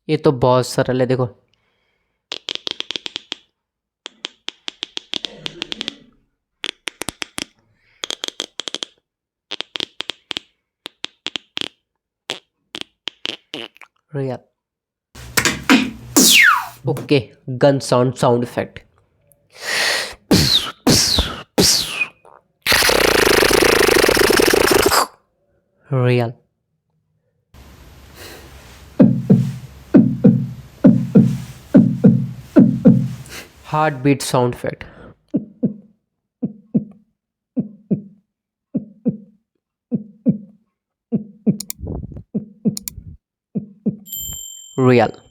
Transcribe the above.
ये तो बहुत सरल है, देखो। Real. Okay, gun sound effect. Real. Heart beat sound effect. Real.